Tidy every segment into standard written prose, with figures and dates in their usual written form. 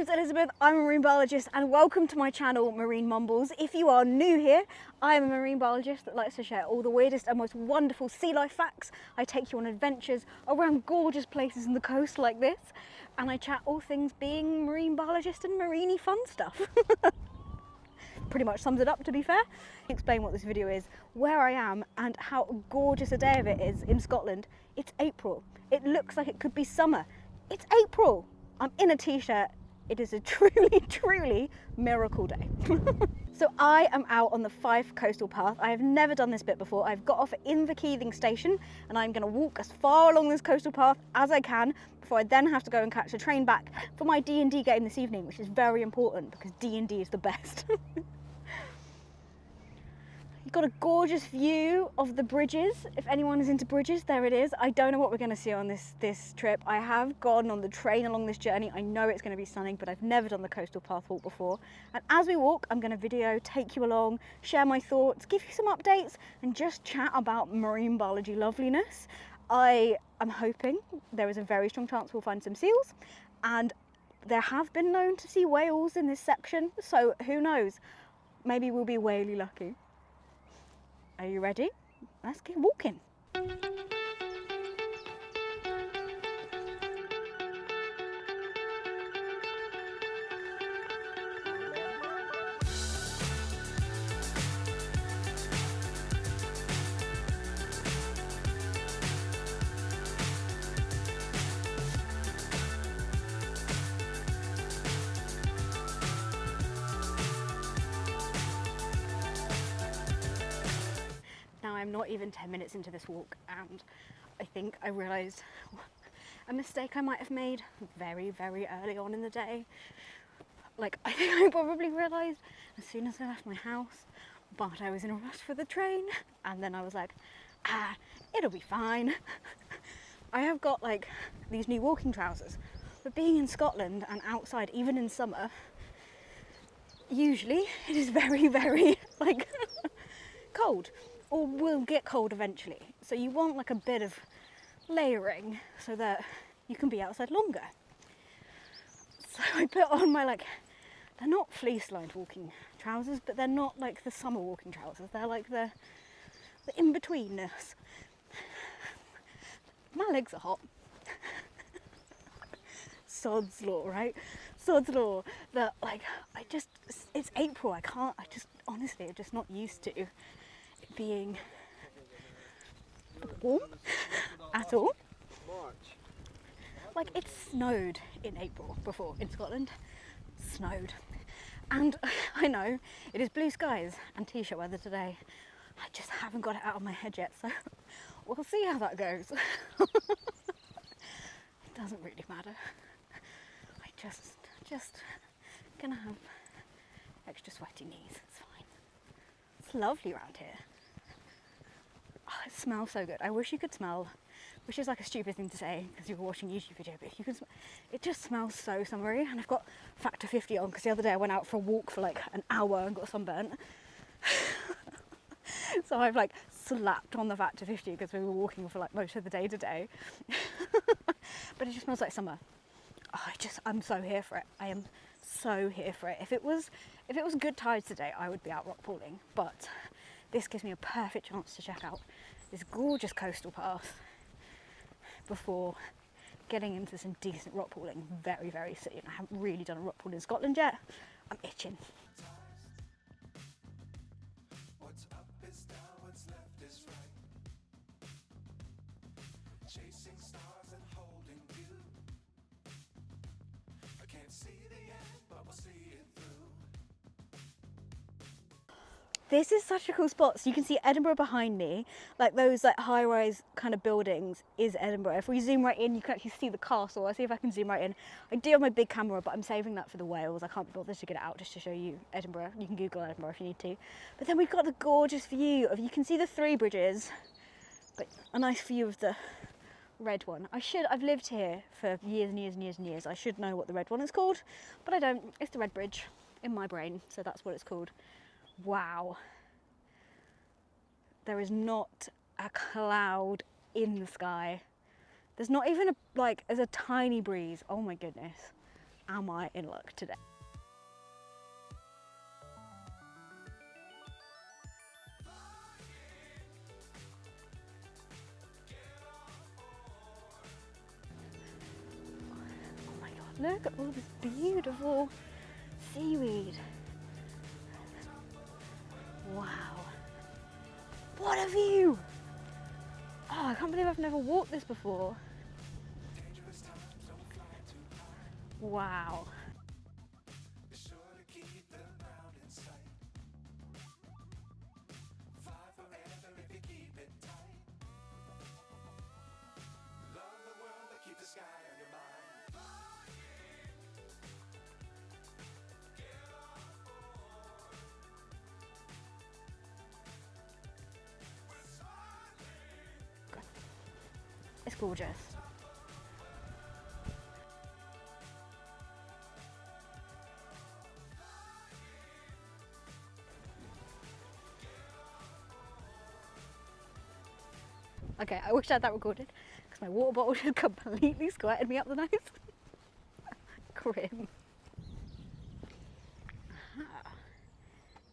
name's Elizabeth, I'm a marine biologist and welcome to my channel Marine Mumbles. If you are new here, I am a marine biologist that likes to share all the weirdest and most wonderful sea life facts. I take you on adventures around gorgeous places in the coast like this, and I chat all things being marine biologist and marine-y fun stuff. Pretty much sums it up, to be fair. Explain what this video is, where I am and how gorgeous a day of it is in Scotland. It's April. It looks like it could be summer. It's April. I'm in a t-shirt. It is a truly miracle day. So I am out on the Fife Coastal Path. I have never done this bit before. I've got off at Inverkeithing station and I'm going to walk as far along this coastal path as I can before I then have to go and catch a train back for my D&D game this evening, which is very important because D&D is the best. You've got a gorgeous view of the bridges. If anyone is into bridges, there it is. I don't know what we're going to see on this trip. I have gone on the train along this journey. I know it's going to be stunning, but I've never done the coastal path walk before. And as we walk, I'm going to video, take you along, share my thoughts, give you some updates, and just chat about marine biology loveliness. I am hoping there is a very strong chance we'll find some seals, and there have been known to see whales in this section, so who knows? Maybe we'll be whaley lucky. Are you ready? Let's keep walking. Now I'm not even 10 minutes into this walk and I think I realised a mistake I might have made very early on in the day. Like, I think I probably realised as soon as I left my house, but I was in a rush for the train, and then I was like, it'll be fine. I have got like these new walking trousers, but being in Scotland and outside even in summer, usually it is very like cold. Or will get cold eventually. So you want like a bit of layering so that you can be outside longer. So I put on my they're not fleece lined walking trousers, but they're not like the summer walking trousers. They're like the in-betweenness. My legs are hot. Sod's law, right? Sod's law. That it's April. Honestly, I'm just not used to being warm at all. Like, it snowed in April before in Scotland. Snowed. And I know it is blue skies and t-shirt weather today. I just haven't got it out of my head yet, so we'll see how that goes. It doesn't really matter. I just gonna have extra sweaty knees. It's fine. It's lovely around here. Oh, it smells so good. I wish you could smell, which is like a stupid thing to say because you're watching a YouTube video, but if you can it just smells so summery. And I've got factor 50 on because the other day I went out for a walk for like an hour and got sunburnt. So I've like slapped on the factor 50 because we were walking for like most of the day today. But it just smells like summer. Oh, I'm so here for it. I am so here for it. If it was good tides today, I would be out rock pooling, but this gives me a perfect chance to check out this gorgeous coastal path before getting into some decent rock pooling very soon. I haven't really done a rock pool in Scotland yet. I'm itching. What's up is down, what's left is right. Chasing stars and holding you. I can't see the end, but we'll see it through. This is such a cool spot. So you can see Edinburgh behind me, like those like high-rise kind of buildings is Edinburgh. If we zoom right in, you can actually see the castle. I'll see if I can zoom right in. I do have my big camera, but I'm saving that for the whales. I can't be bothered to get it out just to show you Edinburgh. You can Google Edinburgh if you need to. But then we've got the gorgeous view of, you can see the three bridges, but a nice view of the red one. I've lived here for years and years. I should know what the red one is called, but I don't. It's the red bridge in my brain, so that's what it's called. Wow. There is not a cloud in the sky. There's not even there's a tiny breeze. Oh my goodness. am I in luck today? Oh my god, look at all this beautiful seaweed. Wow. What a view! Oh, I can't believe I've never walked this before. Wow. It's gorgeous. Okay, I wish I had that recorded because my water bottle just completely squirted me up the nose. Grim. Aha.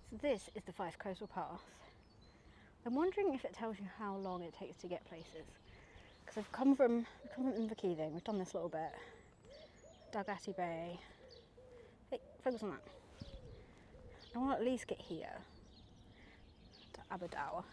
So this is the Fife Coastal Path. I'm wondering if it tells you how long it takes to get places. Because I've come from Inverkeithing, we've done this little bit. Dalgety Bay. Hey, focus on that. I want to at least get here to Aberdour.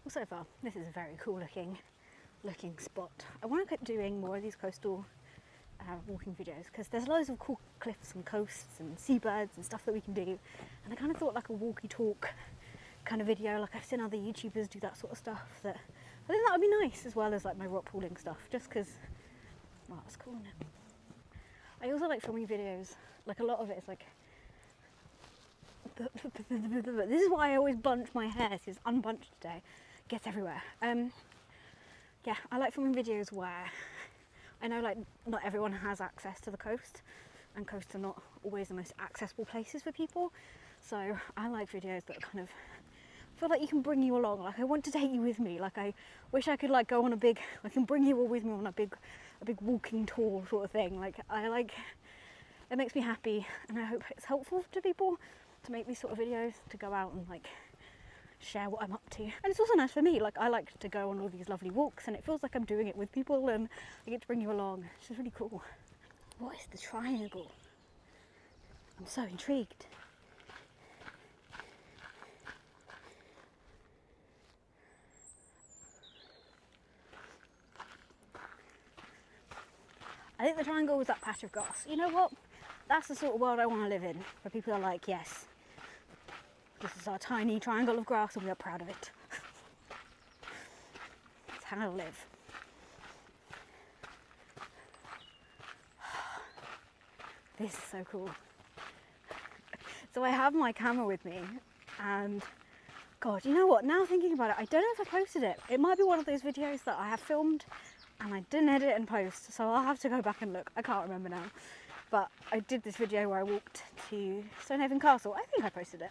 Well, so far, this is a very cool looking spot. I want to keep doing more of these coastal walking videos because there's loads of cool cliffs and coasts and seabirds and stuff that we can do, and I kind of thought like a walkie talk kind of video, like I've seen other YouTubers do that sort of stuff, that I think that would be nice, as well as like my rock pooling stuff, just because, well, that's cool, isn't it? I also like filming videos, like a lot of it is like this is why I always bunch my hair, so it's unbunched today, gets everywhere. Yeah, I like filming videos where I know like not everyone has access to the coast, and coasts are not always the most accessible places for people, so I like videos that kind of feel like you can bring you along. Like I want to take you with me, like I wish I could like go on I can bring you all with me on a big walking tour sort of thing. Like it makes me happy, and I hope it's helpful to people to make these sort of videos, to go out and like share what I'm up to. And it's also nice for me, like I like to go on all these lovely walks and it feels like I'm doing it with people and I get to bring you along, which is really cool. What is the triangle? I'm so intrigued. I think the triangle was that patch of grass. You know what? That's the sort of world I want to live in, where people are like, yes, this is our tiny triangle of grass and we are proud of it. That's how I live. This is so cool. So I have my camera with me, and God, you know what? Now thinking about it, I don't know if I posted it. It might be one of those videos that I have filmed and I didn't edit and post, so I'll have to go back and look. I can't remember now. But I did this video where I walked to Stonehaven Castle. I think I posted it.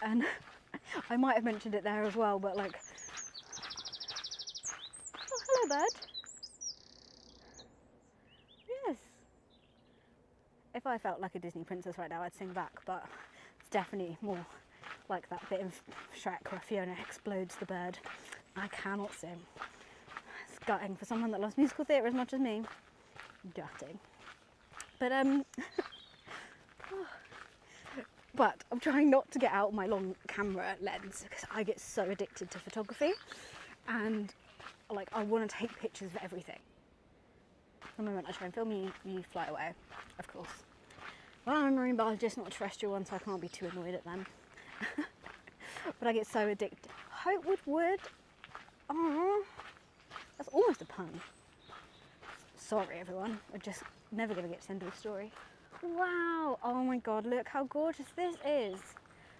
And I might have mentioned it there as well, but like... Oh, hello, bird. Yes. If I felt like a Disney princess right now, I'd sing back, but it's definitely more like that bit of Shrek where Fiona explodes the bird. I cannot sing. It's gutting for someone that loves musical theatre as much as me. Gutting. But but I'm trying not to get out my long camera lens because I get so addicted to photography, and like I want to take pictures of everything. The moment I try and film you fly away, of course. Well, I'm a marine biologist, not a terrestrial one, so I can't be too annoyed at them. But I get so addicted. Hopewood Wood. Oh, that's almost a pun. Sorry everyone, we're just never going to get to the end of the story. Wow, oh my god, look how gorgeous this is.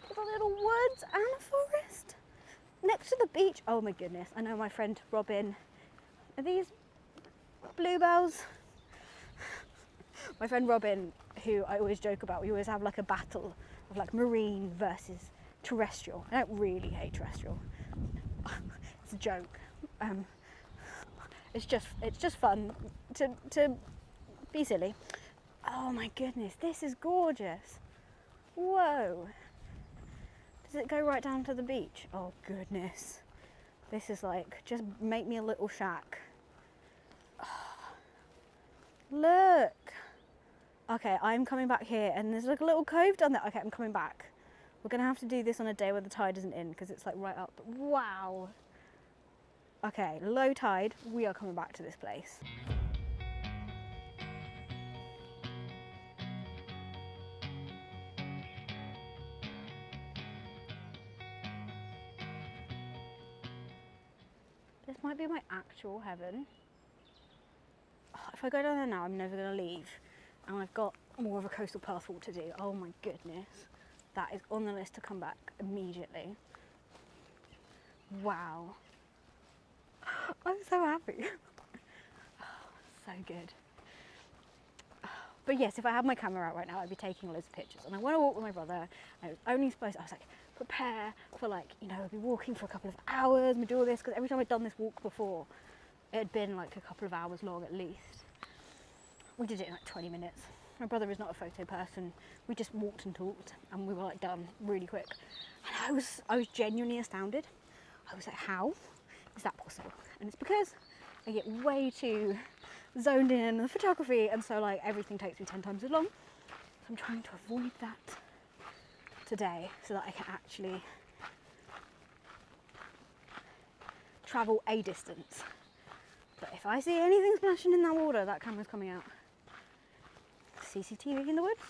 There's a little woods and a forest next to the beach. Oh my goodness, I know my friend Robin. Are these bluebells. My friend Robin, who I always joke about, we always have like a battle of like marine versus terrestrial. I don't really hate terrestrial. It's a joke. It's just fun to be silly. Oh my goodness, this is gorgeous. Whoa. Does it go right down to the beach? Oh goodness. This is like, just make me a little shack. Oh, look. Okay, I'm coming back here and there's like a little cove down there. Okay, I'm coming back. We're gonna have to do this on a day where the tide isn't in because it's like right up. Wow. Okay, low tide, we are coming back to this place. This might be my actual heaven. Oh, if I go down there now, I'm never gonna leave. And I've got more of a coastal path walk to do. Oh my goodness. That is on the list to come back immediately. Wow. I'm so happy. Oh, so good. But yes, if I had my camera out right now, I'd be taking loads of pictures. And I want to walk with my brother. I was only supposed, I was like, prepare for like, you know, I'll be walking for a couple of hours and do all this, because every time I'd done this walk before, it had been like a couple of hours long at least. We did it in like 20 minutes. My brother is not a photo person. We just walked and talked and we were like done really quick. And I was genuinely astounded. I was like, how is that possible? And it's because I get way too zoned in the photography, and so like everything takes me 10 times as long. So I'm trying to avoid that today so that I can actually travel a distance. But if I see anything splashing in that water, that camera's coming out. CCTV in the woods?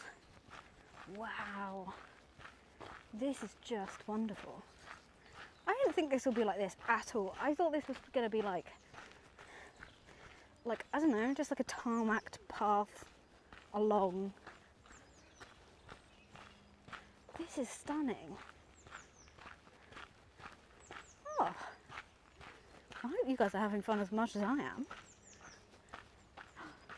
Wow. This is just wonderful. I didn't think this would be like this at all. I thought this was going to be like, I don't know, just like a tarmacked path along. This is stunning. Oh, I hope you guys are having fun as much as I am.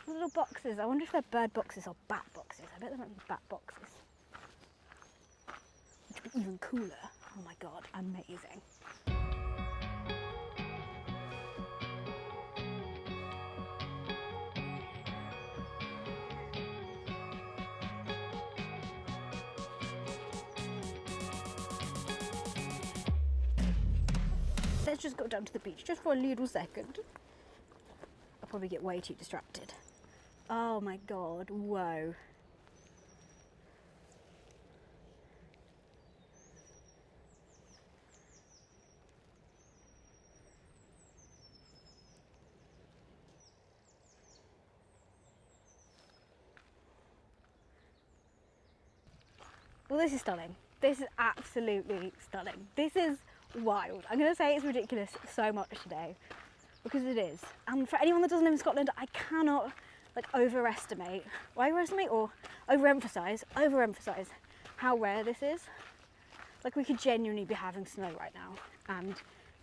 Little boxes. I wonder if they're bird boxes or bat boxes. I bet they might be bat boxes. Which would be even cooler. Oh my god, amazing. Let's just go down to the beach just for a little second. I'll probably get way too distracted. Oh my god, whoa. Well, this is stunning. This is absolutely stunning. This is wild. I'm going to say it's ridiculous so much today, because it is. And for anyone that doesn't live in Scotland, I cannot overestimate or overemphasize how rare this is. Like, we could genuinely be having snow right now, and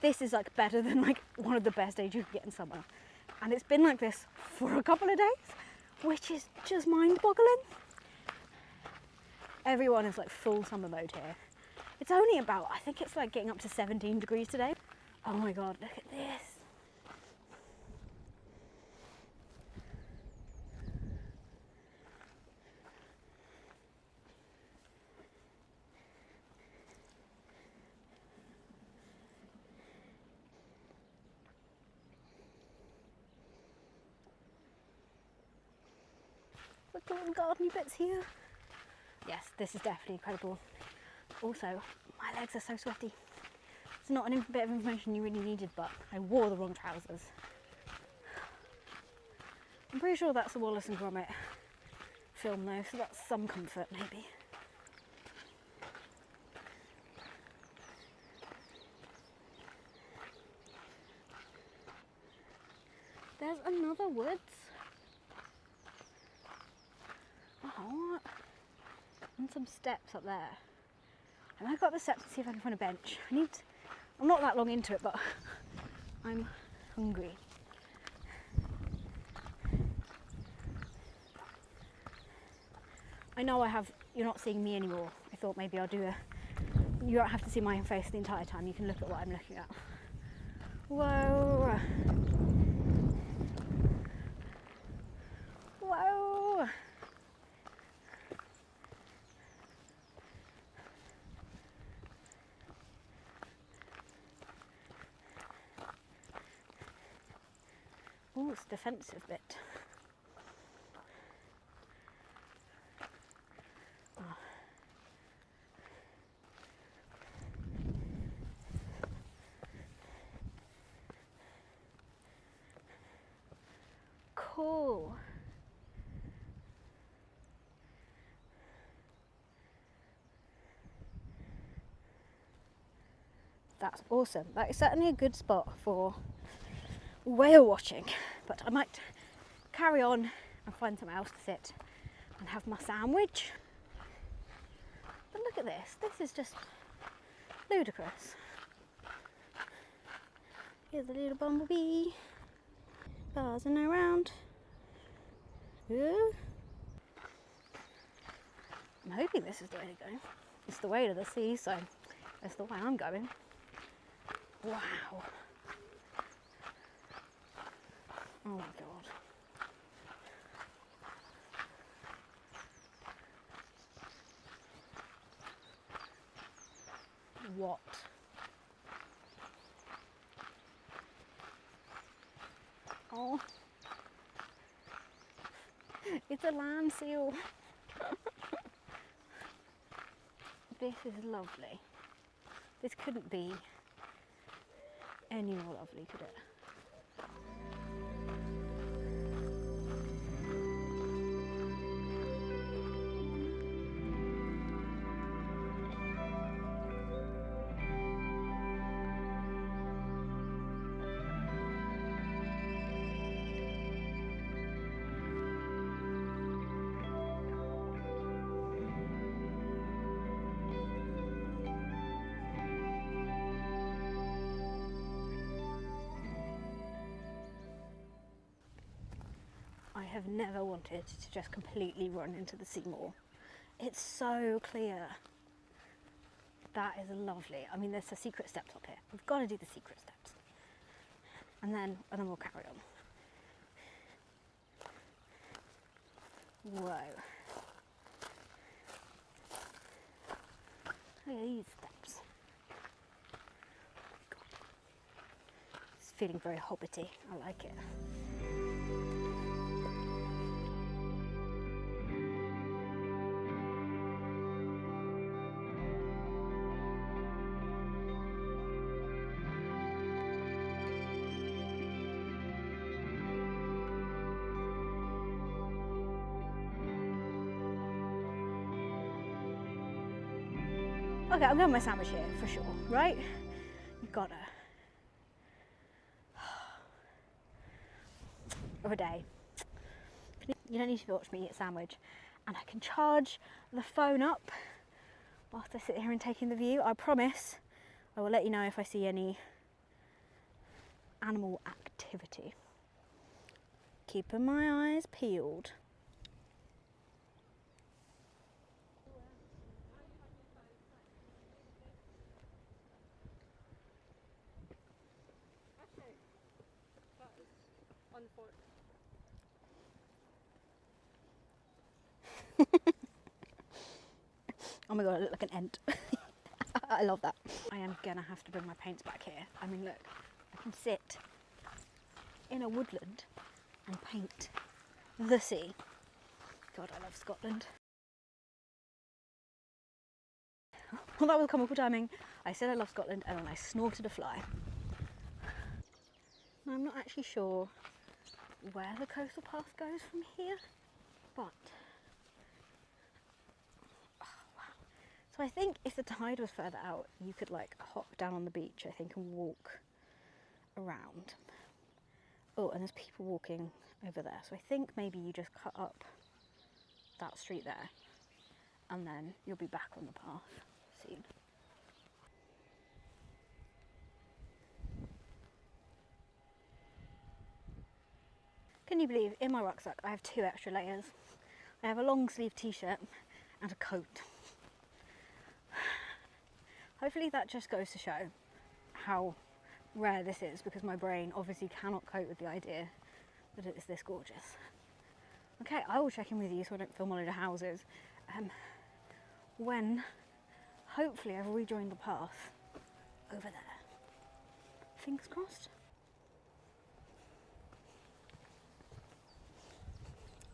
this is like better than like one of the best days you could get in summer. And it's been like this for a couple of days, which is just mind-boggling. Everyone is like full summer mode here. It's only about, I think it's like getting up to 17 degrees today. Oh my god, look at this. Look at all the gardeny bits here. Yes, this is definitely incredible. Also, my legs are so sweaty. It's not a bit of information you really needed, but I wore the wrong trousers. I'm pretty sure that's the Wallace and Gromit film though, so that's some comfort maybe. There's another woods. Oh, what? And some steps up there. I might go up the steps and see if I can find a bench. I'm not that long into it, but I'm hungry. I know you're not seeing me anymore. I thought maybe I'll do you don't have to see my face the entire time. You can look at what I'm looking at. Whoa. Whoa. Oh, it's a defensive bit. Oh. Cool. That's awesome. That is certainly a good spot for whale watching, but I might carry on and find somewhere else to sit and have my sandwich. But look at this. This is just ludicrous. Here's a little bumblebee buzzing around. Ooh. I'm hoping this is the way to go. It's the way to the sea, so that's the way I'm going. Wow. Oh my god. What? Oh. It's a land seal. This is lovely. This couldn't be any more lovely, could it? I have never wanted to just completely run into the sea more. It's so clear. That is lovely. I mean, there's the secret steps up here. We've got to do the secret steps. And then we'll carry on. Whoa. Look at these steps. It's feeling very hobbity. I like it. Okay, I'm getting my sandwich here for sure, right? You've gotta. Of a day. You don't need to watch me eat a sandwich. And I can charge the phone up whilst I sit here and take in the view. I promise I will let you know if I see any animal activity. Keeping my eyes peeled. Oh my god, I look like an ant. I love that. I am gonna have to bring my paints back here. I mean, look, I can sit in a woodland and paint the sea. God, I love Scotland. Well, that was comical timing. I said I love Scotland and then I snorted a fly. Now, I'm not actually sure where the coastal path goes from here, but so I think if the tide was further out, you could like hop down on the beach, I think, and walk around. Oh, and there's people walking over there. So I think maybe you just cut up that street there and then you'll be back on the path soon. Can you believe in my rucksack I have 2 extra layers? I have a long sleeve t-shirt and a coat. Hopefully that just goes to show how rare this is, because my brain obviously cannot cope with the idea that it is this gorgeous. Okay, I will check in with you so I don't film a load of houses when hopefully I've rejoined the path over there. Fingers crossed.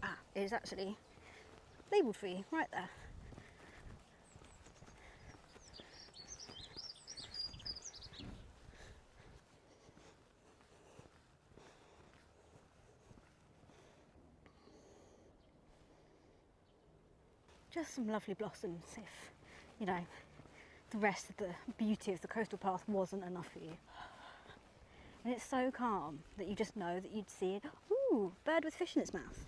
Ah, it is actually labelled for you right there. Just some lovely blossoms if, you know, the rest of the beauty of the coastal path wasn't enough for you. And it's so calm that you just know that you'd see it. Ooh, bird with fish in its mouth.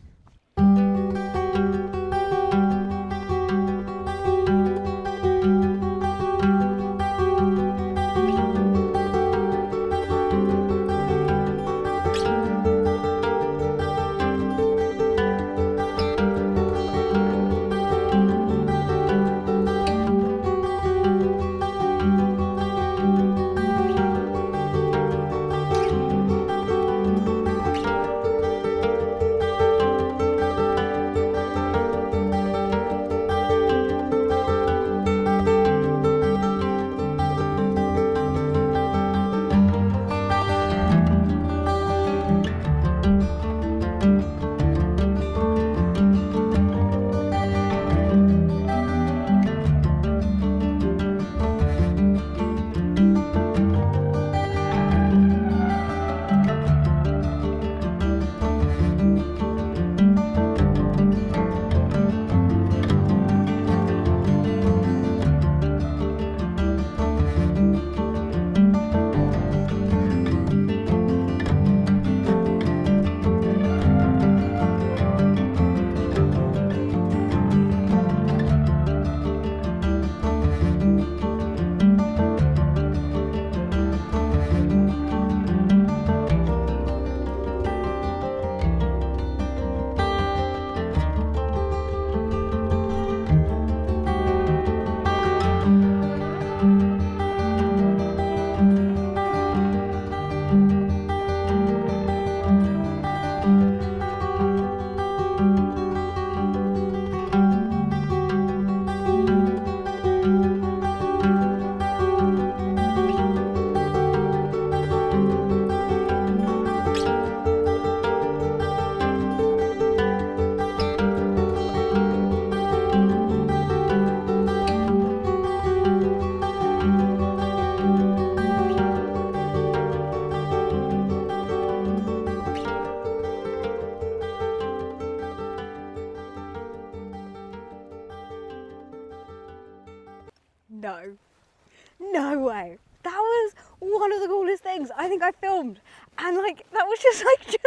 No way. That was one of the coolest things I think I filmed, and like that was just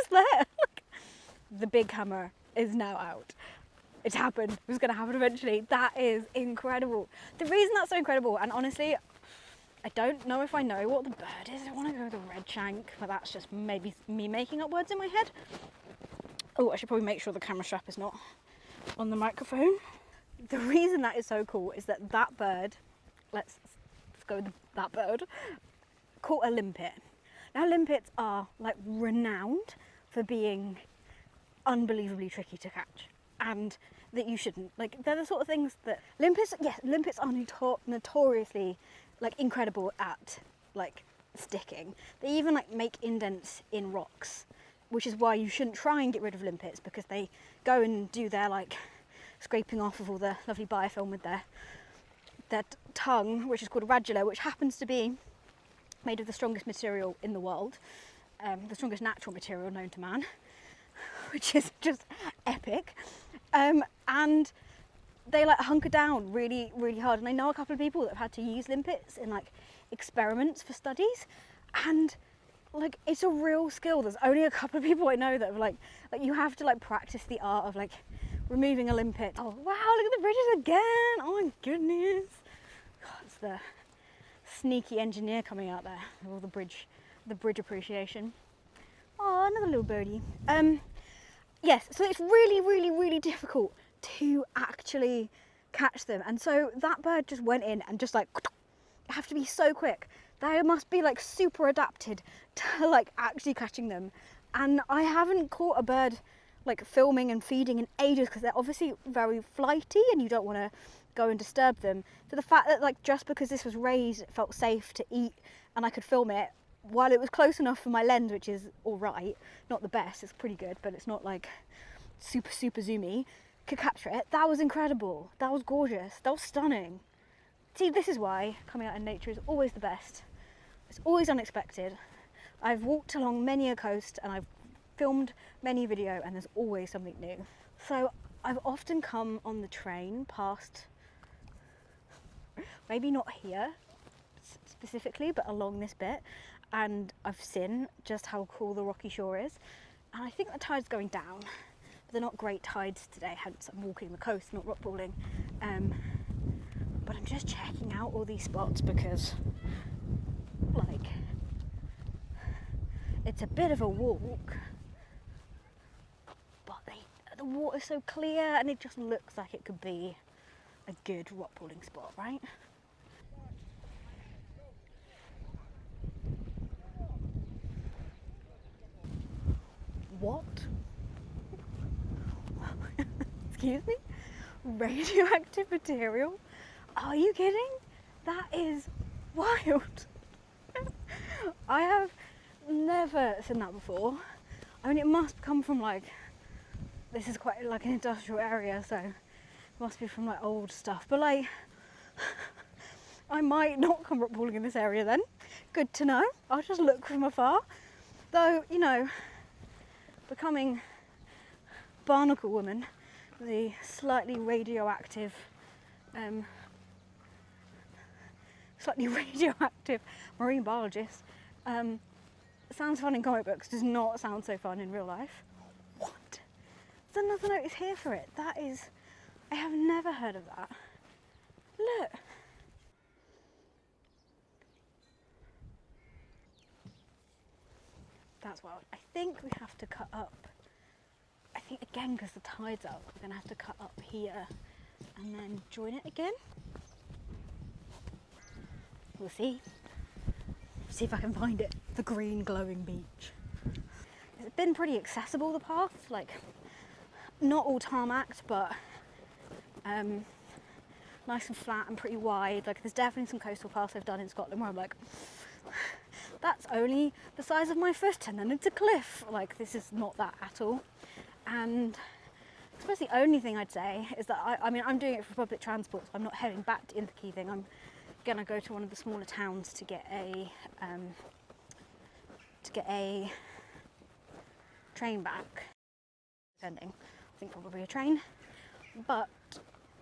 there. Like, the big hammer is now out. It's happened. It was going to happen eventually. That is incredible. The reason that's so incredible, and honestly, I don't know if I know what the bird is. I want to go with a red shank, but that's just maybe me making up words in my head. Oh, I should probably make sure the camera strap is not on the microphone. The reason that is so cool is that that bird, let's go with that bird, caught a limpet. Now limpets are like renowned for being unbelievably tricky to catch, and that you shouldn't. Like, they're the sort of things that limpets are notoriously like incredible at like sticking. They even like make indents in rocks, which is why you shouldn't try and get rid of limpets, because they go and do their like scraping off of all the lovely biofilm with their tongue, which is called a radula, which happens to be made of the strongest material in the world, the strongest natural material known to man, which is just epic. And they like hunker down really, really hard. And I know a couple of people that have had to use limpets in like experiments for studies, and like it's a real skill. There's only a couple of people I know that have like you have to like practice the art of like removing a limpet. Oh wow, look at the bridges again. Oh my goodness. God, it's the sneaky engineer coming out there with all the bridge appreciation. Oh, another little birdie. Yes, so it's really, really, really difficult to actually catch them. And so that bird just went in and just like, you have to be so quick. They must be like super adapted to like actually catching them. And I haven't caught a bird like filming and feeding in ages because they're obviously very flighty and you don't want to go and disturb them. So the fact that like just because this was raised, it felt safe to eat and I could film it while it was close enough for my lens, which is all right, not the best, it's pretty good, but it's not like super zoomy, could capture it. That was incredible. That was gorgeous. That was stunning. See, this is why coming out in nature is always the best. It's always unexpected. I've walked along many a coast and I've filmed many a video and there's always something new. So I've often come on the train past, maybe not here specifically, but along this bit, and I've seen just how cool the rocky shore is. And I think the tide's going down, but they're not great tides today, hence I'm walking the coast, not rock crawling. But I'm just checking out all these spots because like it's a bit of a walk, but the water's so clear and it just looks like it could be a good rock pooling spot, right? What? Excuse me? Radioactive material? Are you kidding? That is wild. I have never seen that before. I mean, it must come from like, this is quite like an industrial area, so it must be from like old stuff. But like, I might not come rock pooling in this area then. Good to know. I'll just look from afar. Though, you know, becoming barnacle woman, the slightly radioactive marine biologist, sounds fun in comic books, does not sound so fun in real life. What? There's another notice here for it. That is, I have never heard of that. Look. That's wild. I think we have to cut up. I think again, because the tide's up, we're gonna have to cut up here and then join it again. We'll see. See if I can find it. The green glowing beach. It's been pretty accessible, the path, like not all tarmacked, but nice and flat and pretty wide. Like there's definitely some coastal paths I've done in Scotland where I'm like, that's only the size of my foot and then it's a cliff. Like this is not that at all. And I suppose the only thing I'd say is that I mean I'm doing it for public transport, so I'm not heading back to Inverkeithing. I'm gonna go to one of the smaller towns to get a train back, depending. I think probably a train, but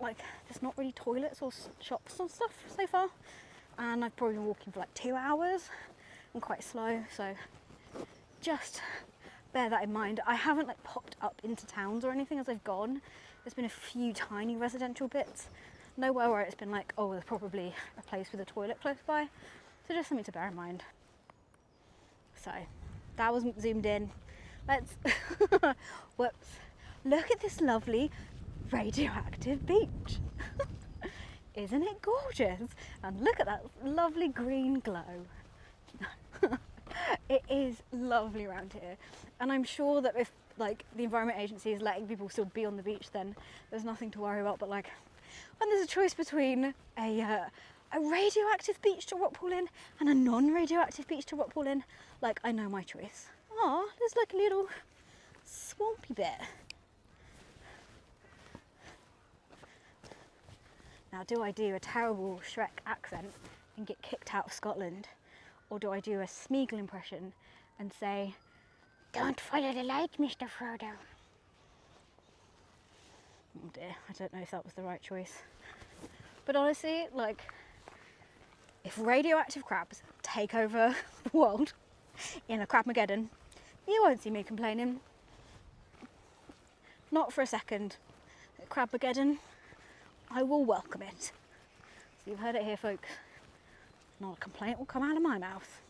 like there's not really toilets or shops and stuff so far, and I've probably been walking for like 2 hours and quite slow, so just bear that in mind. I haven't like popped up into towns or anything as I've gone. There's been a few tiny residential bits, nowhere where it's been like, oh, there's probably a place with a toilet close by, so just something to bear in mind. So that was zoomed in. Let's whoops, look at this lovely radioactive beach. Isn't it gorgeous? And look at that lovely green glow. It is lovely around here, and I'm sure that if like the Environment Agency is letting people still be on the beach, then there's nothing to worry about. But like when there's a choice between a radioactive beach to rock pool in and a non-radioactive beach to rock pool in, like I know my choice. Oh, there's like a little swampy bit. Now, do I do a terrible Shrek accent and get kicked out of Scotland? Or do I do a Smeagol impression and say, "Don't follow the light, Mr. Frodo"? Oh dear, I don't know if that was the right choice. But honestly, like, if radioactive crabs take over the world in a Crabmageddon, you won't see me complaining. Not for a second. At Crabmageddon, I will welcome it. So you've heard it here, folks. Not a complaint will come out of my mouth.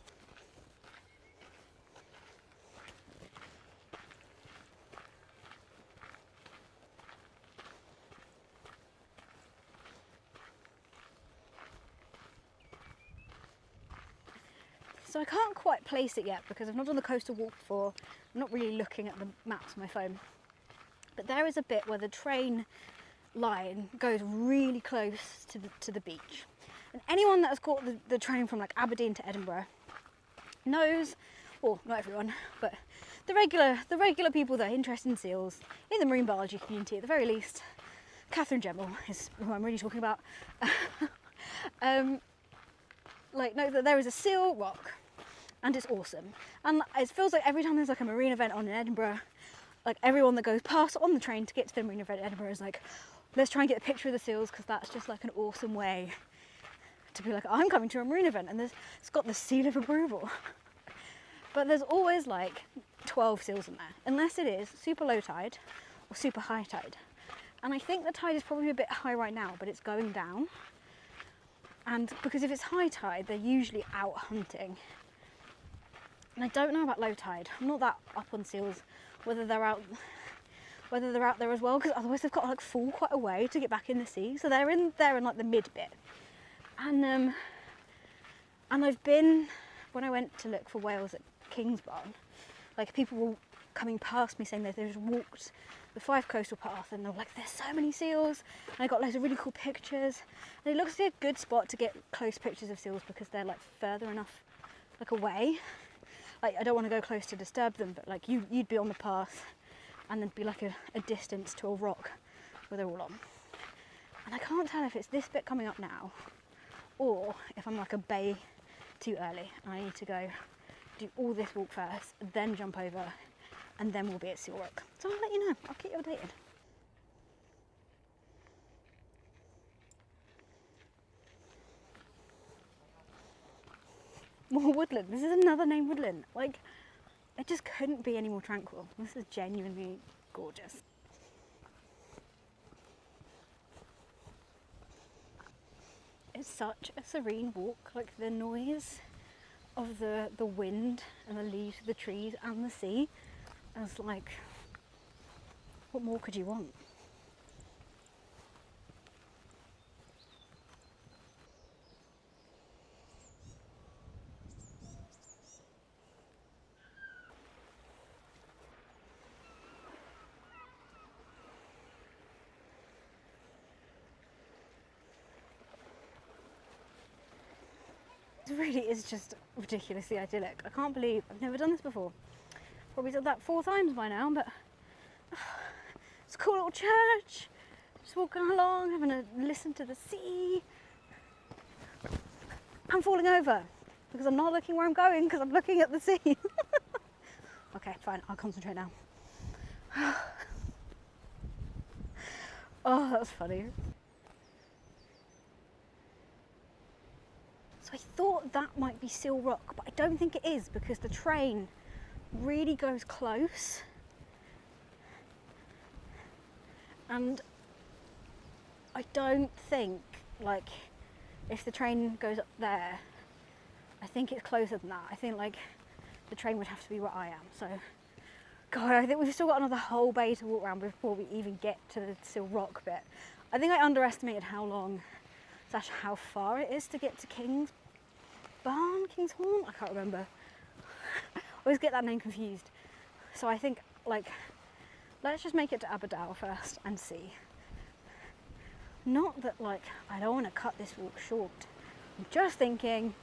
So I can't quite place it yet because I've not done the coastal walk before. I'm not really looking at the maps on my phone. But there is a bit where the train line goes really close to the beach. And anyone that has caught the train from like Aberdeen to Edinburgh knows, well, not everyone, but the regular people that are interested in seals in the marine biology community, at the very least, Catherine Gemmell is who I'm really talking about. Like, know that there is a seal rock, and it's awesome. And it feels like every time there's like a marine event on in Edinburgh, like everyone that goes past on the train to get to the marine event in Edinburgh is like, let's try and get a picture of the seals, because that's just like an awesome way to be like, I'm coming to a marine event, and it's got the seal of approval. But there's always like 12 seals in there, unless it is super low tide or super high tide. And I think the tide is probably a bit high right now, but it's going down. And because if it's high tide, they're usually out hunting. And I don't know about low tide. I'm not that up on seals, whether they're out there as well, because otherwise they've got to like fall quite a way to get back in the sea. So they're in there in like the mid bit. And I've been, when I went to look for whales at Kingsbarn, like people were coming past me saying that they just walked the Fife Coastal Path, and they were like, there's so many seals, and I got loads of really cool pictures. And it looks like a good spot to get close pictures of seals because they're like further enough like away. Like, I don't want to go close to disturb them, but like you'd be on the path and there'd be like a distance to a rock where they're all on. And I can't tell if it's this bit coming up now or if I'm like a bay too early and I need to go do all this walk first, then jump over, and then we'll be at Seal Rock. So I'll let you know, I'll keep you updated. More woodland. This is another name, woodland. Like, it just couldn't be any more tranquil. This is genuinely gorgeous. It's such a serene walk. Like, the noise of the wind and the leaves of the trees and the sea is like, what more could you want? It really is just ridiculously idyllic. I can't believe I've never done this before. Probably done that 4 times by now, but it's a cool little church. Just walking along, having a listen to the sea. I'm falling over because I'm not looking where I'm going because I'm looking at the sea. Okay, fine, I'll concentrate now. Oh, that's funny. So I thought that might be Seal Rock, but I don't think it is because the train really goes close. And I don't think, like, if the train goes up there, I think it's closer than that. I think, like, the train would have to be where I am. So, God, I think we've still got another whole bay to walk around before we even get to the Seal Rock bit. I think I underestimated how long, slash how far it is to get to King's Horn? I can't remember. I always get that name confused. So I think, like, let's just make it to Aberdeen first and see. Not that, like, I don't want to cut this walk short. I'm just thinking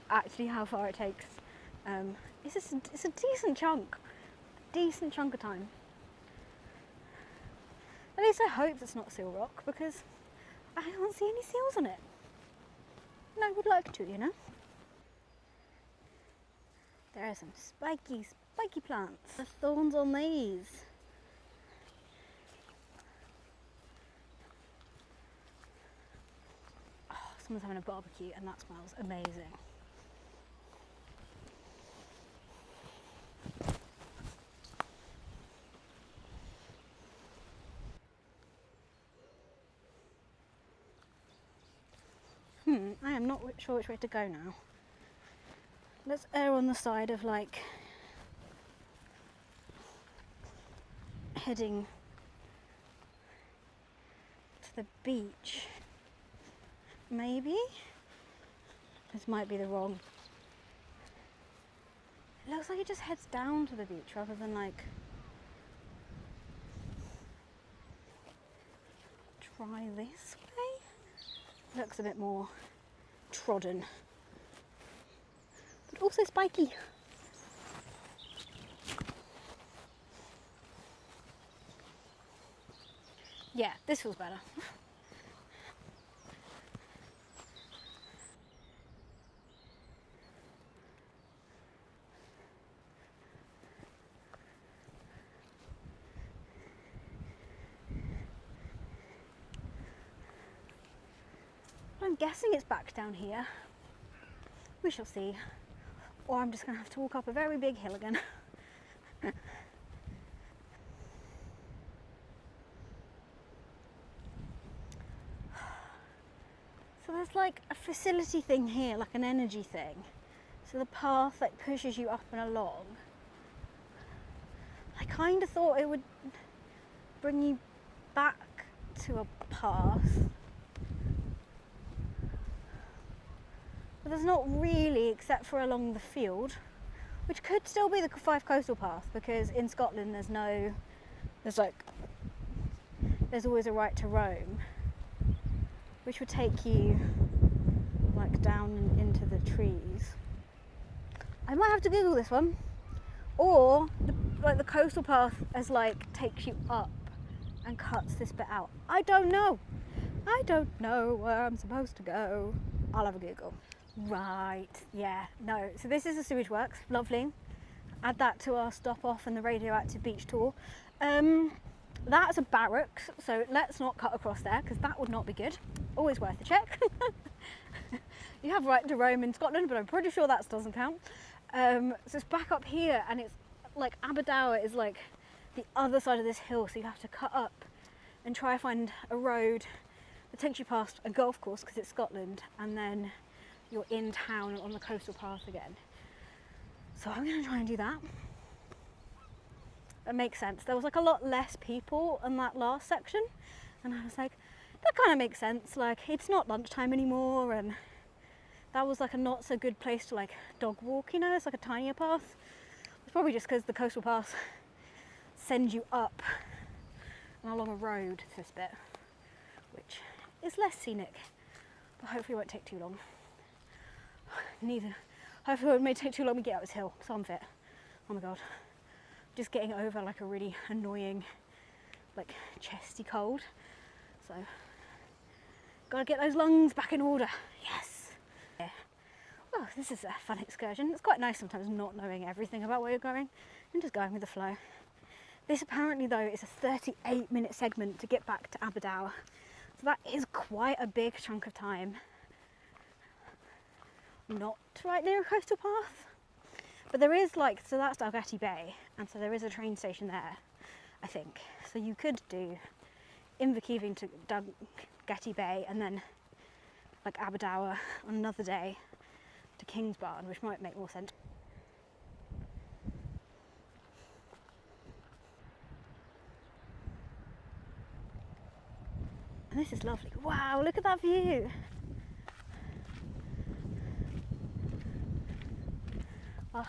actually how far it takes. It's a decent chunk of time. At least I hope it's not Seal Rock because I don't see any seals on it. And I would like to, you know. There are some spiky plants. The thorns on these. Oh, someone's having a barbecue and that smells amazing. I am not sure which way to go now. Let's err on the side of, like, heading to the beach. Maybe? This might be the wrong. It looks like it just heads down to the beach rather than like try this way. Looks a bit more trodden, but also spiky. Yeah, this feels better. I'm guessing it's back down here. We shall see. Or I'm just going to have to walk up a very big hill again. So there's like a facility thing here, like an energy thing. So the path like pushes you up and along. I kind of thought it would bring you back to a path. But there's not really, except for along the field, which could still be the Fife Coastal Path, because in Scotland there's always a right to roam, which would take you like down into the trees. I might have to Google this one, or the coastal path as like takes you up and cuts this bit out. I don't know where I'm supposed to go. I'll have a Google. Right, yeah, no, so this is the sewage works, lovely. Add that to our stop off and the Radioactive Beach tour. That's a barracks, so let's not cut across there because that would not be good. Always worth a check. You have right to roam in Scotland, but I'm pretty sure that doesn't count. So it's back up here, and it's like Aberdour is like the other side of this hill, so you have to cut up and try to find a road that takes you past a golf course because it's Scotland, and then you're in town on the coastal path again. So I'm going to try and do that. It makes sense. There was like a lot less people in that last section, and I was like, that kind of makes sense. Like, it's not lunchtime anymore, and that was like a not so good place to like dog walk, you know. It's like a tinier path. It's probably just because the coastal path sends you up and along a road to this bit, which is less scenic, but hopefully it won't take too long. Hopefully it may take too long to get out this hill, so I'm fit. Oh my god. Just getting over like a really annoying like chesty cold. So gotta get those lungs back in order. Yes. Yeah. Well, this is a fun excursion. It's quite nice sometimes not knowing everything about where you're going and just going with the flow. This apparently though is a 38-minute segment to get back to Aberdour. So that is quite a big chunk of time. Not right near a coastal path, but there is like, so that's Dalgety Bay, and so there is a train station there, I think. So you could do Inverkeithing to Dalgety Bay and then like Aberdour on another day to Kingsbarn, which might make more sense. And this is lovely. Wow, look at that view. Oh,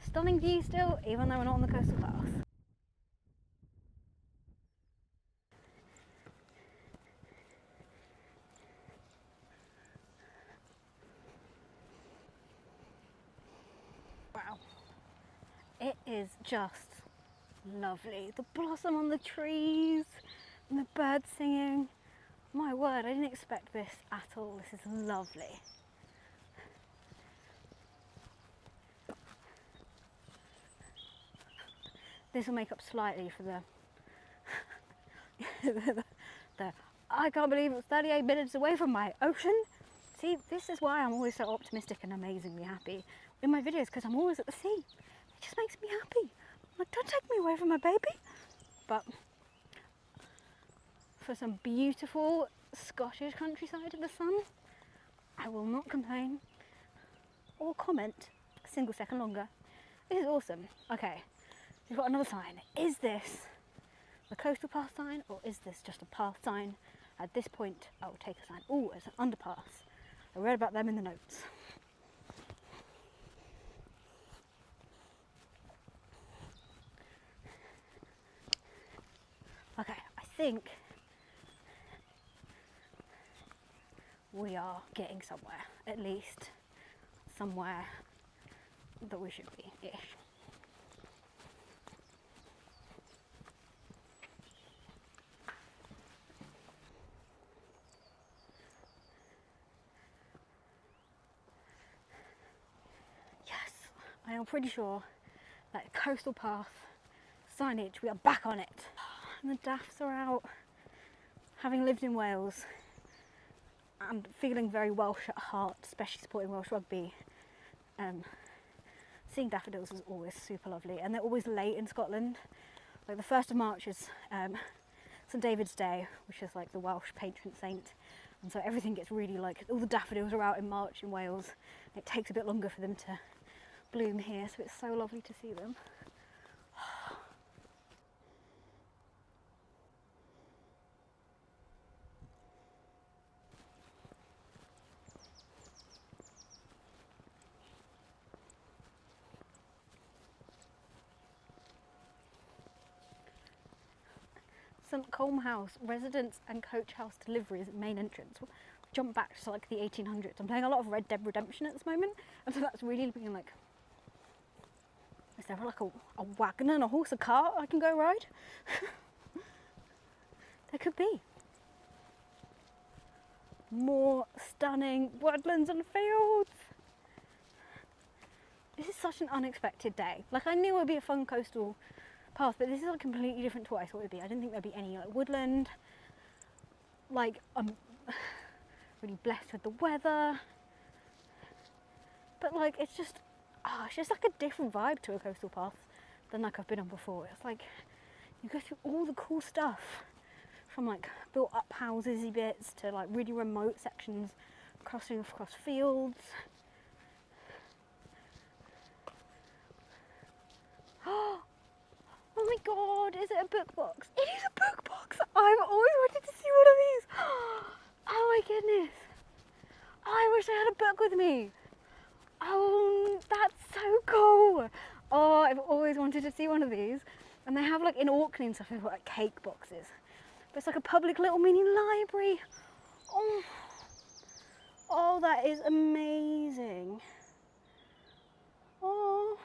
stunning view still, even though we're not on the coastal path. Wow, it is just lovely. The blossom on the trees and the birds singing. My word, I didn't expect this at all. This is lovely. This will make up slightly for the I can't believe it's 38 minutes away from my ocean. See, this is why I'm always so optimistic and amazingly happy in my videos, because I'm always at the sea. It just makes me happy. I'm like, don't take me away from my baby. But for some beautiful Scottish countryside in the sun, I will not complain or comment a single second longer. This is awesome. Okay. We've got another sign. Is this the coastal path sign, or is this just a path sign? At this point, I will take a sign. Oh, it's an underpass. I read about them in the notes. Okay, I think we are getting somewhere, at least somewhere that we should be-ish. Yes, I am pretty sure that Coastal Path signage, we are back on it. And the daffs are out. Having lived in Wales and feeling very Welsh at heart, especially supporting Welsh rugby, seeing daffodils is always super lovely, and they're always late in Scotland. Like the 1st of March is St David's Day, which is like the Welsh patron saint, and so everything gets really, like, all the daffodils are out in March in Wales. It takes a bit longer for them to bloom here, so it's so lovely to see them. St Colm House, residence and coach house deliveries main entrance. We'll jump back to like the 1800s. I'm playing a lot of Red Dead Redemption at this moment, and so that's really being like, is there like a wagon and a horse, a cart I can go ride? There could be. More stunning woodlands and fields. This is such an unexpected day. Like, I knew it would be a fun coastal path, but this is like completely different to what I thought it would be. I didn't think there'd be any like woodland. Like, I'm really blessed with the weather, but like it's just like a different vibe to a coastal path than like I've been on before. It's like you go through all the cool stuff, from like built up housesy bits to like really remote sections crossing across fields. Oh my god, is it a book box? It is a book box! I've always wanted to see one of these! Oh my goodness! I wish I had a book with me! Oh, that's so cool! Oh, I've always wanted to see one of these. And they have like in Orkney and stuff, they've got like cake boxes. But it's like a public little mini library. Oh, oh, that is amazing. Oh.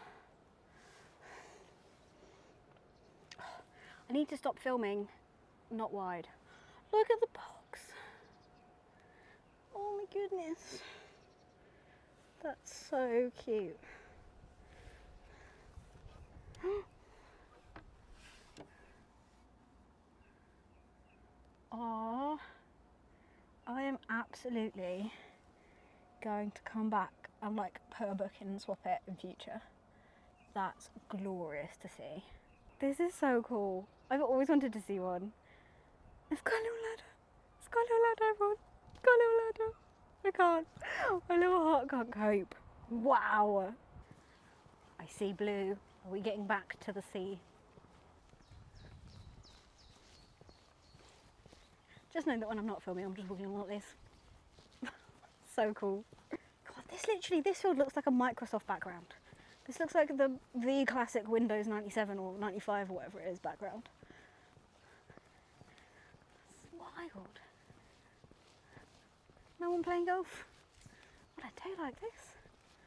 I need to stop filming, not wide. Look at the box. Oh my goodness. That's so cute. Oh, I am absolutely going to come back and like put a book in and swap it in future. That's glorious to see. This is so cool. I've always wanted to see one. It's got a little ladder. It's got a little ladder, everyone. It's got a little ladder. I can't. My little heart can't cope. Wow. I see blue. Are we getting back to the sea? Just know that when I'm not filming, I'm just walking along like this. So cool. God, this field looks like a Microsoft background. This looks like the classic Windows 97 or 95 or whatever it is background. It's wild. No one playing golf? On a day like this?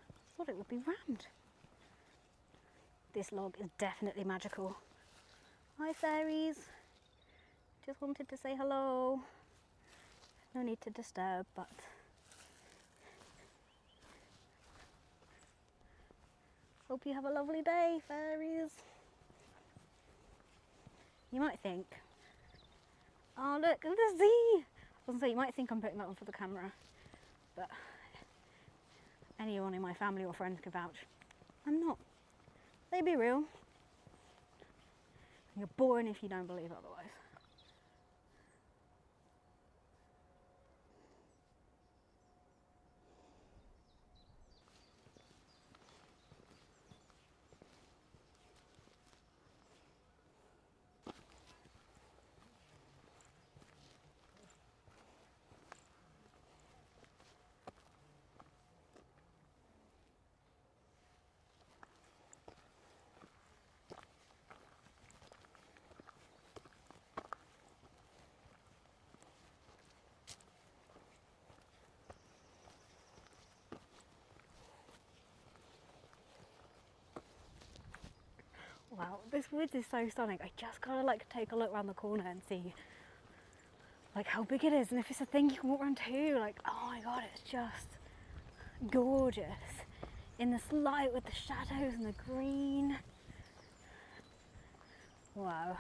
I thought it would be rammed. This log is definitely magical. Hi fairies. Just wanted to say hello. No need to disturb, but hope you have a lovely day, fairies. You might think, oh look, at the sea! I was gonna say, you might think I'm putting that on for the camera, but anyone in my family or friends can vouch. I'm not. They be real. You're boring if you don't believe otherwise. Wow, this woods is so stunning. I just gotta like take a look around the corner and see like how big it is, and if it's a thing you can walk around too. Like, oh my god, it's just gorgeous in this light with the shadows and the green. Wow.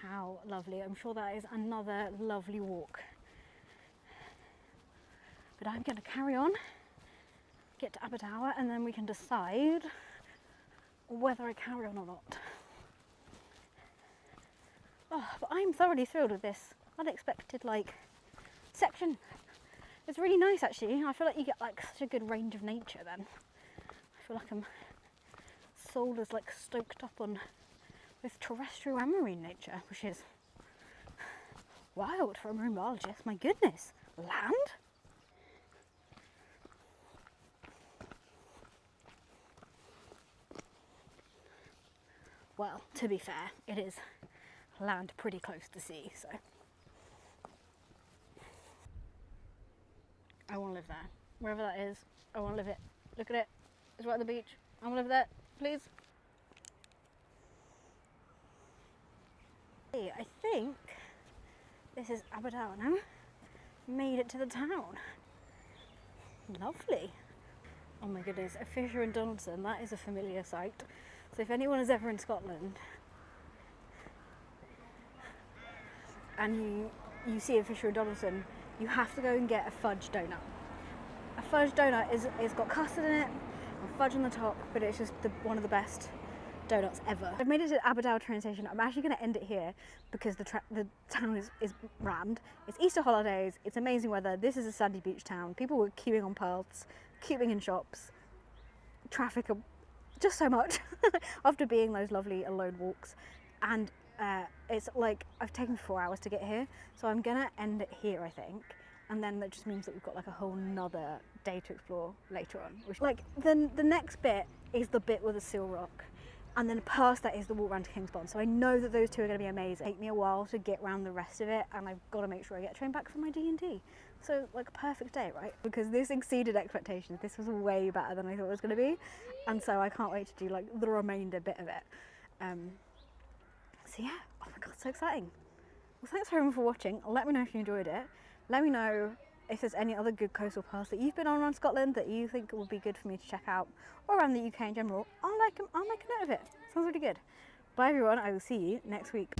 How lovely. I'm sure that is another lovely walk. But I'm going to carry on, get to Aberdour, and then we can decide whether I carry on or not. Oh, but I'm thoroughly thrilled with this unexpected like section. It's really nice actually. I feel like you get like such a good range of nature then. I feel like soul is like stoked up on with terrestrial and marine nature, which is wild for a marine biologist. My goodness, land? Well, to be fair, it is land pretty close to sea, so I want to live there. Wherever that is, I want to live it. Look at it, it's right at the beach. I want to live there, please. I think this is Aberdour now. Made it to the town. Lovely. Oh my goodness, a Fisher and Donaldson, that is a familiar sight. So if anyone is ever in Scotland and you see a Fisher and Donaldson, you have to go and get a fudge donut. A fudge donut is got custard in it and fudge on the top, but it's just one of the best donuts ever. I've made it to Aberdour train station. I'm actually going to end it here because the town is rammed. It's Easter holidays, it's amazing weather, this is a sandy beach town, people were queuing on paths, queuing in shops, traffic, just so much after being those lovely alone walks. And it's like I've taken 4 hours to get here, so I'm gonna end it here I think, and then that just means that we've got like a whole nother day to explore later on, which like the next bit is the bit with the seal rock, and then past that is the walk around to King's Pond. So I know that those two are going to be amazing. Take me a while to get around the rest of it, and I've got to make sure I get a train back for my D&D. So like a perfect day, right? Because this exceeded expectations. This was way better than I thought it was going to be, and so I can't wait to do like the remainder bit of it. So yeah, oh my god, so exciting. Well, thanks everyone for watching. Let me know if you enjoyed it. Let me know if there's any other good coastal paths that you've been on around Scotland that you think would be good for me to check out, or around the UK in general. I'll make a note of it. Sounds really good. Bye everyone, I will see you next week.